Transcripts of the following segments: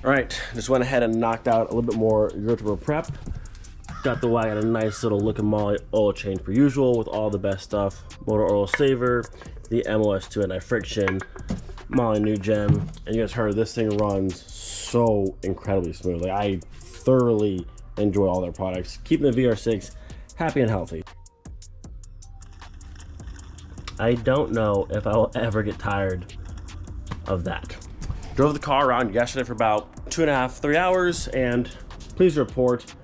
All right, just went ahead and knocked out a little bit more EuroTripper prep. Got the wagon a nice little look and moly oil change per usual with all the best stuff. Motor oil saver, the MOS2 anti-friction, moly new gem, and you guys heard this thing runs so incredibly smooth. Like, I thoroughly enjoy all their products, keeping the VR6 happy and healthy. I don't know if I will ever get tired of that. Drove the car around yesterday for about 2.5 to 3 hours, and please report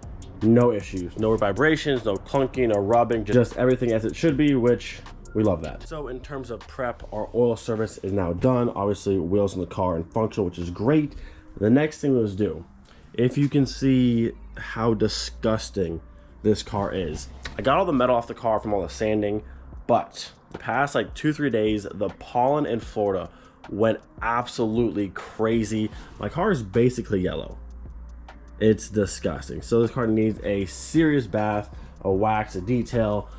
no issues, no vibrations, no clunking, no rubbing, just everything as it should be, which we love that. So in terms of prep, our oil service is now done. Obviously, wheels in the car and functional, which is great. The next thing we was do, if you can see how disgusting this car is. I got all the metal off the car from all the sanding, but the past like 2-3 days, the pollen in Florida went absolutely crazy. My car is basically yellow. It's disgusting. So this car needs a serious bath, a wax, a detail.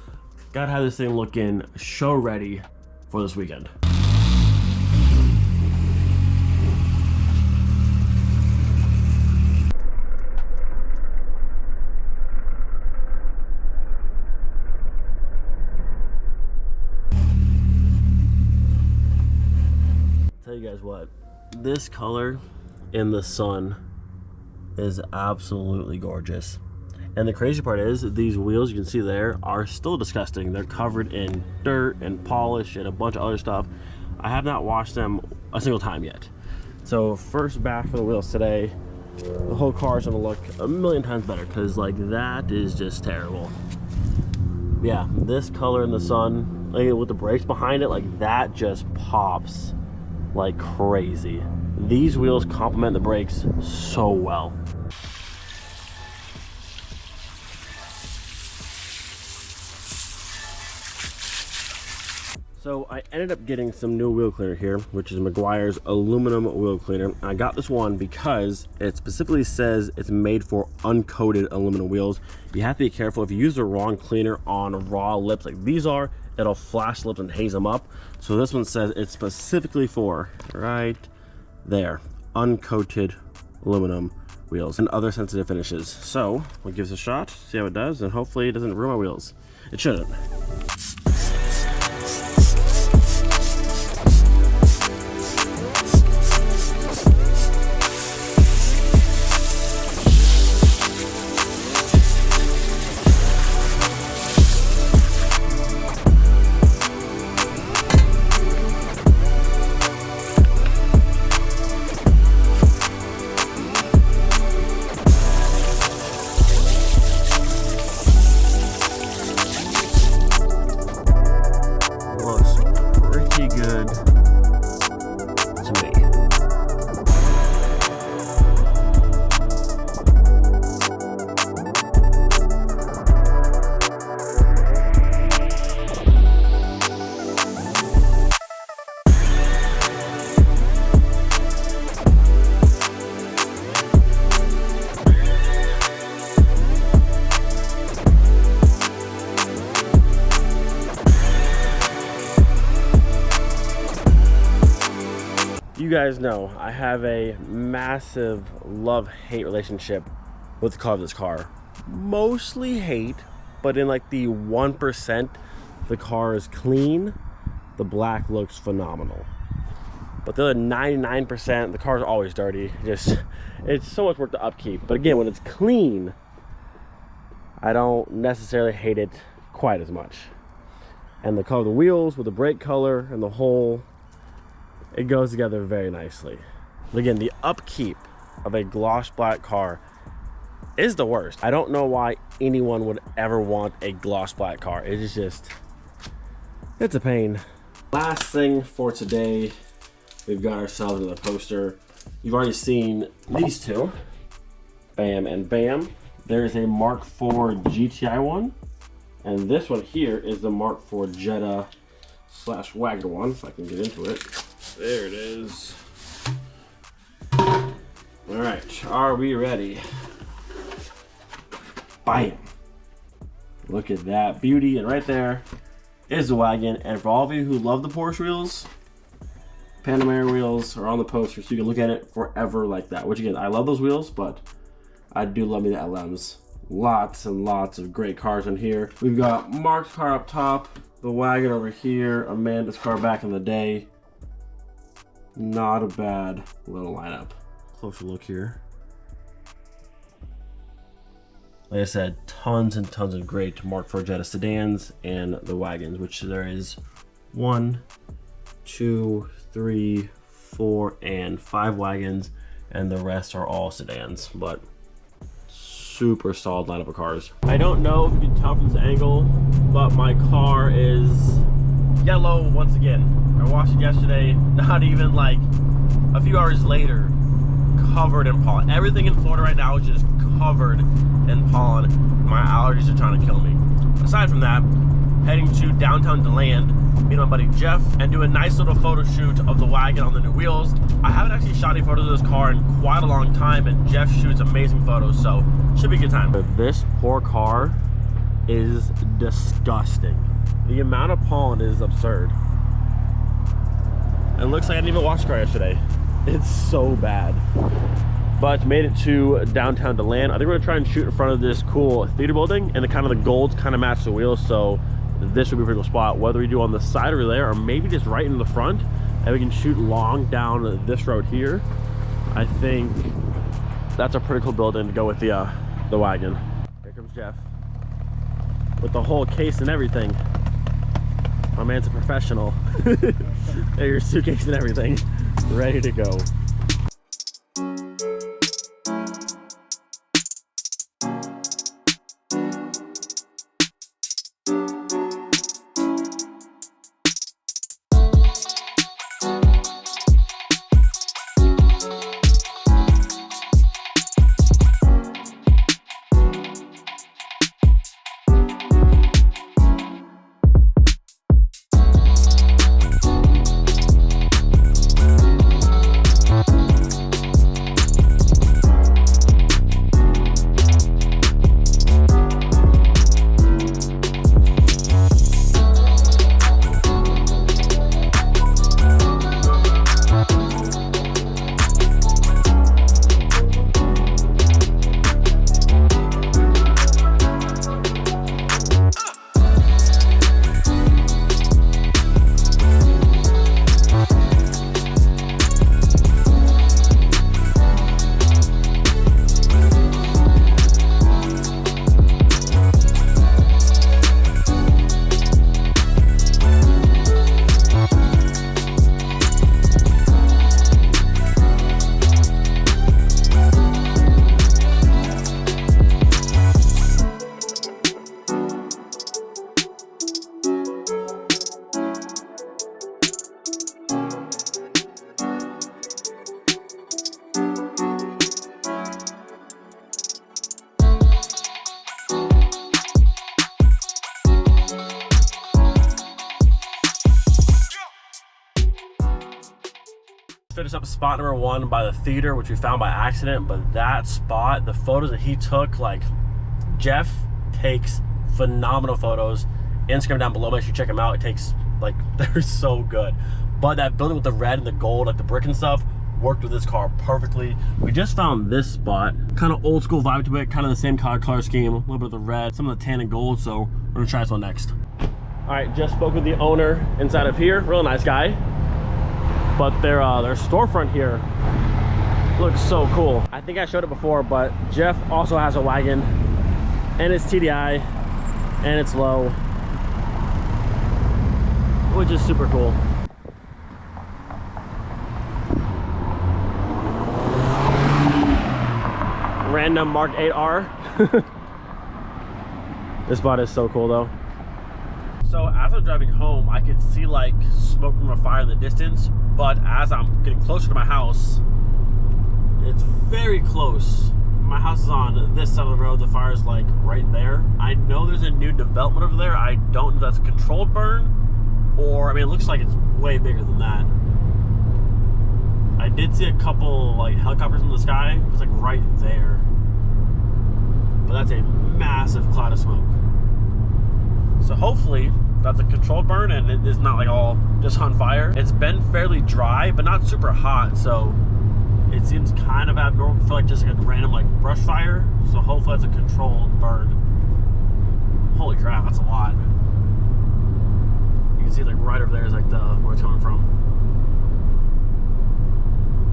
Gotta have this thing looking show ready for this weekend. Tell you guys what, this color in the sun is absolutely gorgeous. And the crazy part is these wheels you can see there are still disgusting. They're covered in dirt and polish and a bunch of other stuff. I have not washed them a single time yet. So first bath for the wheels today. The whole car is gonna look a million times better because like that is just terrible. Yeah, this color in the sun, like, with the brakes behind it, like that just pops like crazy. These wheels complement the brakes so well. So I ended up getting some new wheel cleaner here, which is Meguiar's aluminum wheel cleaner. I got this one because it specifically says it's made for uncoated aluminum wheels. You have to be careful. If you use the wrong cleaner on raw lips like these are, it'll flash lips and haze them up. So this one says it's specifically for, right there, uncoated aluminum wheels and other sensitive finishes. So we'll give this a shot, see how it does, and hopefully it doesn't ruin my wheels. It shouldn't. You guys know I have a massive love-hate relationship with the color of this car. Mostly hate, but in like the 1%, the car is clean, the black looks phenomenal. But the other 99%, the car is always dirty. Just, it's so much work to upkeep. But again, when it's clean, I don't necessarily hate it quite as much. And the color of the wheels with the brake color and the whole, it goes together very nicely. But again, the upkeep of a gloss black car is the worst. I don't know why anyone would ever want a gloss black car. It is just, it's a pain. Last thing for today, we've got ourselves another poster. You've already seen these two, bam and bam. There's a Mark IV GTI one, and this one here is the Mark IV Jetta /Wagon one, if I can get into it. There it is. All right, are we ready? Bam! Look at that beauty, and right there is the wagon. And for all of you who love the Porsche wheels, Panamera wheels are on the poster, so you can look at it forever like that. Which again, I love those wheels, but I do love me the LMs. Lots and lots of great cars in here. We've got Mark's car up top, the wagon over here, Amanda's car back in the day. Not a bad little lineup. Closer look here. Like I said, tons and tons of great Mark IV Jetta sedans and the wagons, which there is 1, 2, 3, 4, and 5 wagons, and the rest are all sedans, but super solid lineup of cars. I don't know if you can tell from this angle, but my car is yellow once again. I washed it yesterday, not even like a few hours later, covered in pollen. Everything in Florida right now is just covered in pollen. My allergies are trying to kill me. Aside from that, heading to downtown DeLand, meet my buddy Jeff, and do a nice little photo shoot of the wagon on the new wheels. I haven't actually shot any photos of this car in quite a long time, and Jeff shoots amazing photos, so should be a good time. This poor car is disgusting. The amount of pollen is absurd. It looks like I didn't even wash the car yesterday. It's so bad. But made it to downtown DeLand. I think we're gonna try and shoot in front of this cool theater building, and the golds kind of match the wheels, so this would be a pretty cool spot. Whether we do on the side over there, or maybe just right in the front, and we can shoot long down this road here. I think that's a pretty cool building to go with the wagon. Here comes Jeff with the whole case and everything. My man's a professional. There's your suitcase and everything, ready to go. Finished up spot number 1 by the theater, which we found by accident, but that spot, the photos that he took, like, Jeff takes phenomenal photos. Instagram down below, make sure you check him out. It takes, like, they're so good. But that building with the red and the gold, like the brick and stuff, worked with this car perfectly. We just found this spot, kind of old school vibe to it, kind of the same color scheme, a little bit of the red, some of the tan and gold, so we're gonna try this one next. All right, just spoke with the owner inside of here, real nice guy. But their storefront here looks so cool. I think I showed it before, but Jeff also has a wagon, and it's TDI, and it's low, which is super cool. Random Mark 8R. This spot is so cool though. So as I'm driving home, I could see like smoke from a fire in the distance, but as I'm getting closer to my house, it's very close. My house is on this side of the road, the fire is like right there. I know there's a new development over there. I don't know if that's a controlled burn, or I mean, it looks like it's way bigger than that. I did see a couple like helicopters in the sky. It was like right there. But that's a massive cloud of smoke. So hopefully that's a controlled burn and it is not like all just on fire. It's been fairly dry, but not super hot, so it seems kind of abnormal. I feel like just like a random like brush fire. So hopefully it's a controlled burn. Holy crap, that's a lot. You can see like right over there is like where it's coming from.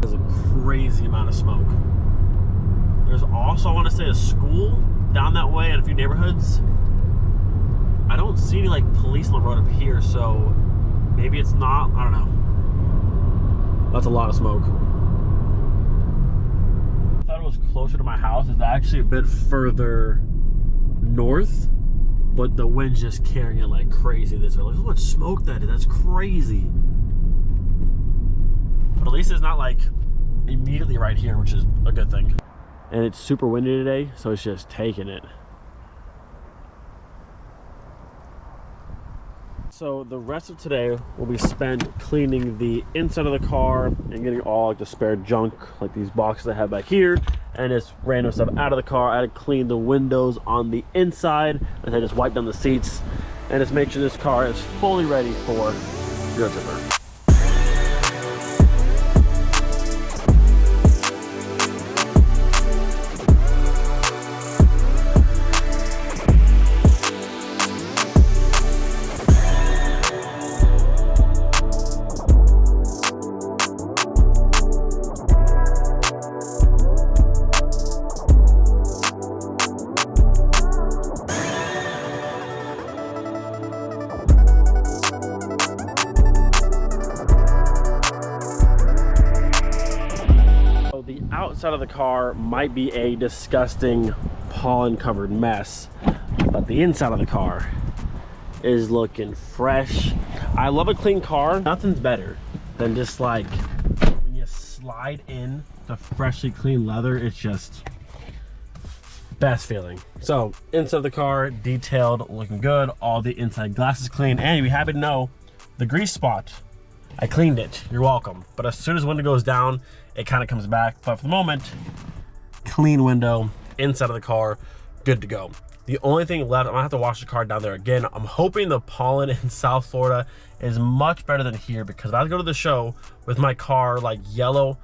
There's a crazy amount of smoke. There's also, I want to say, a school down that way and a few neighborhoods. I don't see any like police on the road up here, so maybe it's not, I don't know. That's a lot of smoke. I thought it was closer to my house. It's actually a bit further north, but the wind's just carrying it like crazy this way. Look how much smoke that is. That's crazy. But at least it's not like immediately right here, which is a good thing. And it's super windy today, so it's just taking it. So the rest of today will be spent cleaning the inside of the car and getting all like the spare junk, like these boxes I have back here, and just random stuff out of the car. I had to clean the windows on the inside, and I just wipe down the seats, and just make sure this car is fully ready for EuroTripper. Outside of the car might be a disgusting pollen covered mess, but the inside of the car is looking fresh. I love a clean car. Nothing's better than just like when you slide in the freshly clean leather. It's just best feeling. So inside of the car, detailed, looking good. All the inside glass is clean, and you'd be happy to know the grease spot, I cleaned it. You're welcome. But as soon as the window goes down, it kind of comes back. But for the moment, clean window, inside of the car, good to go. The only thing left, I'm gonna have to wash the car down there again. I'm hoping the pollen in South Florida is much better than here, because if I go to the show with my car like yellow,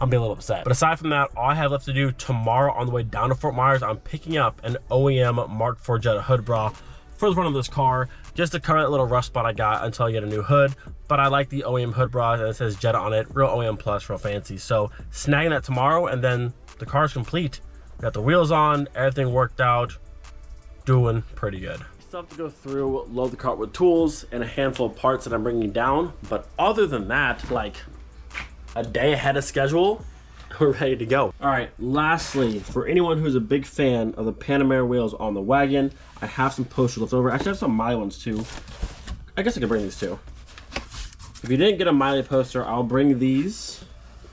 I'm being a little upset. But aside from that, all I have left to do tomorrow on the way down to Fort Myers, I'm picking up an OEM Mark IV Jetta hood bra for the front of this car, just to cover that little rust spot I got until I get a new hood. But I like the OEM hood bra, and it says Jetta on it, real OEM plus, real fancy. So snagging that tomorrow, and then the car's complete. Got the wheels on, everything worked out, doing pretty good. Still have to go through, load the cart with tools and a handful of parts that I'm bringing down. But other than that, like a day ahead of schedule, we're ready to go. All right, lastly, for anyone who's a big fan of the Panamera wheels on the wagon, I have some posters left over. Actually, I have some Miley ones too. I guess I could bring these too. If you didn't get a Miley poster, I'll bring these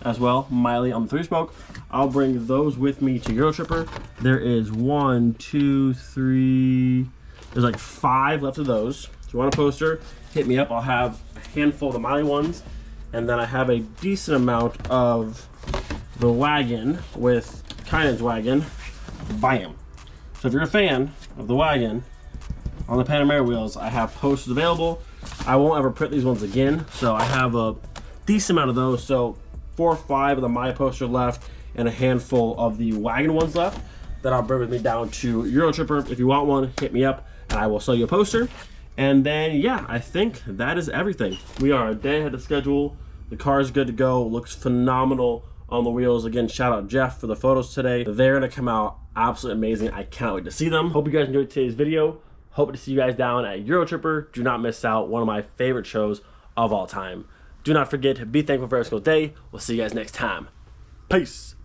as well. Miley on the 3-spoke. I'll bring those with me to EuroTripper. There is 1, 2, 3. There's like 5 left of those. If you want a poster, hit me up. I'll have a handful of the Miley ones. And then I have a decent amount of the wagon with Kynan's wagon. Bam. So if you're a fan of the wagon on the Panamera wheels, I have posters available. I won't ever print these ones again, so I have a decent amount of those. So 4 or 5 of the Maya poster left, and a handful of the wagon ones left that I'll bring with me down to EuroTripper. If you want one, hit me up and I will sell you a poster. And then yeah, I think that is everything. We are a day ahead of schedule. The car is good to go, looks phenomenal on the wheels. Again, shout out Jeff for the photos today. They're gonna come out absolutely amazing. I cannot wait to see them. Hope you guys enjoyed today's video. Hope to see you guys down at EuroTripper. Do not miss out, one of my favorite shows of all time. Do not forget to be thankful for every single day. We'll see you guys next time. Peace.